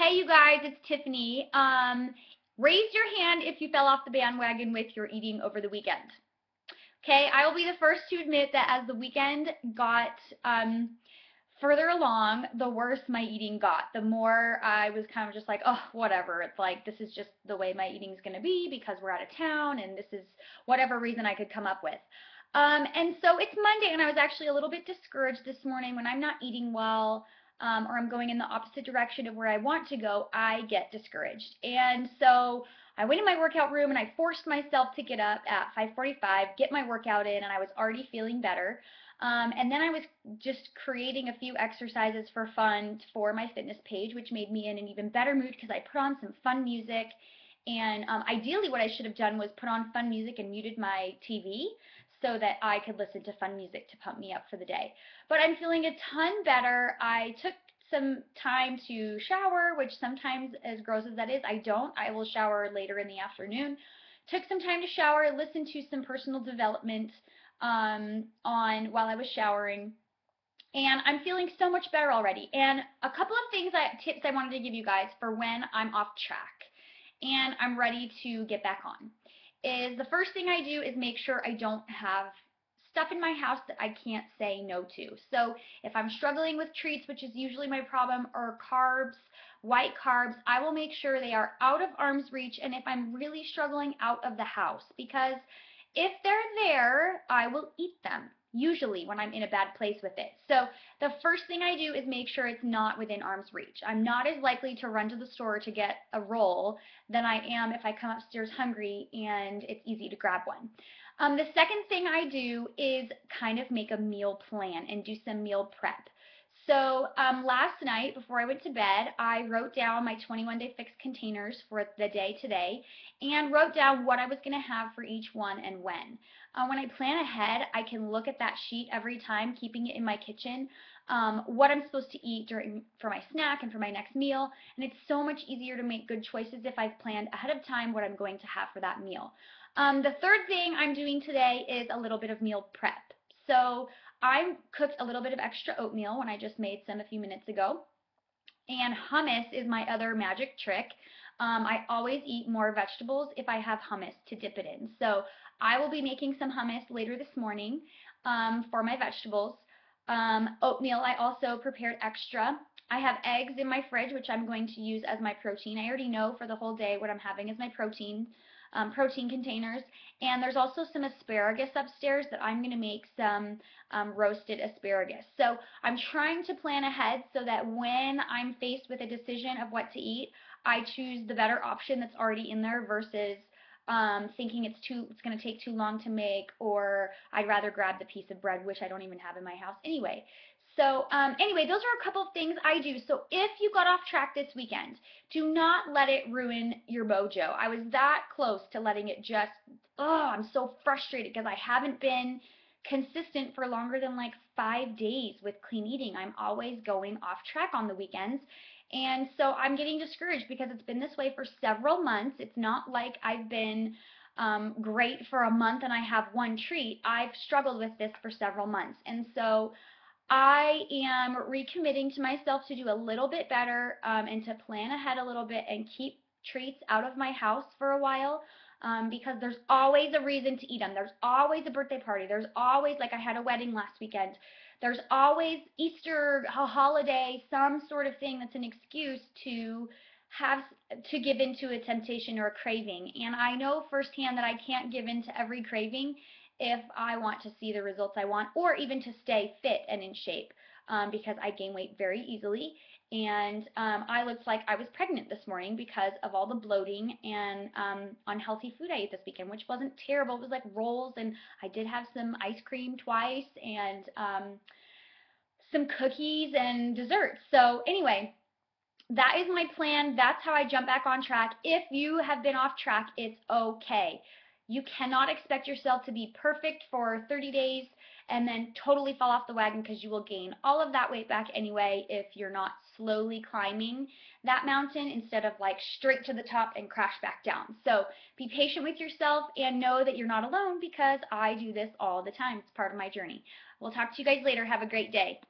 Hey, you guys, it's Tiffany. Raise your hand if you fell off the bandwagon with your eating over the weekend. Okay, I will be the first to admit that as the weekend got further along, the worse my eating got. The more I was kind of just like, oh, whatever. It's like, this is just the way my eating's going to be because we're out of town, and this is whatever reason I could come up with. And so it's Monday, and I was actually a little bit discouraged this morning when I'm not eating well. Or I'm going in the opposite direction of where I want to go, I get discouraged. And so I went in my workout room and I forced myself to get up at 5:45, get my workout in, and I was already feeling better. And then I was just creating a few exercises for fun for my fitness page, which made me in an even better mood because I put on some fun music. And ideally, what I should have done was put on fun music and muted my TV so that I could listen to fun music to pump me up for the day. But I'm feeling a ton better. I took some time to shower, which sometimes, as gross as that is, I don't. I will shower later in the afternoon. Took some time to shower, listened to some personal development on while I was showering, and I'm feeling so much better already. And a couple of tips I wanted to give you guys for when I'm off track and I'm ready to get back on is the first thing I do is make sure I don't have stuff in my house that I can't say no to. So if I'm struggling with treats, which is usually my problem, or carbs, white carbs, I will make sure they are out of arm's reach, and if I'm really struggling, out of the house, because if they're there, I will eat them, usually when I'm in a bad place with it. So the first thing I do is make sure it's not within arm's reach. I'm not as likely to run to the store to get a roll than I am if I come upstairs hungry and it's easy to grab one. The second thing I do is kind of make a meal plan and do some meal prep. So last night before I went to bed, I wrote down my 21-day fix containers for the day today and wrote down what I was going to have for each one and when. When I plan ahead, I can look at that sheet every time, keeping it in my kitchen, what I'm supposed to eat for my snack and for my next meal, and it's so much easier to make good choices if I've planned ahead of time what I'm going to have for that meal. The third thing I'm doing today is a little bit of meal prep. So I cooked a little bit of extra oatmeal when I just made some a few minutes ago. And hummus is my other magic trick. I always eat more vegetables if I have hummus to dip it in. So I will be making some hummus later this morning for my vegetables. Oatmeal, I also prepared extra. I have eggs in my fridge, which I'm going to use as my protein. I already know for the whole day what I'm having as my protein containers. And there's also some asparagus upstairs that I'm going to make some roasted asparagus. So I'm trying to plan ahead so that when I'm faced with a decision of what to eat, I choose the better option that's already in there versus thinking it's going to take too long to make, or I'd rather grab the piece of bread, which I don't even have in my house anyway. So anyway, those are a couple of things I do. So if you got off track this weekend, do not let it ruin your mojo. I was that close to letting it just, oh, I'm so frustrated because I haven't been consistent for longer than like 5 days with clean eating. I'm always going off track on the weekends. And so I'm getting discouraged because it's been this way for several months. It's not like I've been great for a month and I have one treat. I've struggled with this for several months. And so I am recommitting to myself to do a little bit better and to plan ahead a little bit and keep treats out of my house for a while because there's always a reason to eat them. There's always a birthday party. There's always, like I had a wedding last weekend. There's always Easter, a holiday, some sort of thing that's an excuse to give into a temptation or a craving. And I know firsthand that I can't give in to every craving if I want to see the results I want, or even to stay fit and in shape, because I gain weight very easily. And I looked like I was pregnant this morning because of all the bloating and unhealthy food I ate this weekend, which wasn't terrible. It was like rolls, and I did have some ice cream twice, and some cookies and desserts. So anyway, that is my plan. That's how I jump back on track. If you have been off track, it's okay. You cannot expect yourself to be perfect for 30 days and then totally fall off the wagon, because you will gain all of that weight back anyway if you're not slowly climbing that mountain instead of like straight to the top and crash back down. So be patient with yourself and know that you're not alone, because I do this all the time. It's part of my journey. We'll talk to you guys later. Have a great day.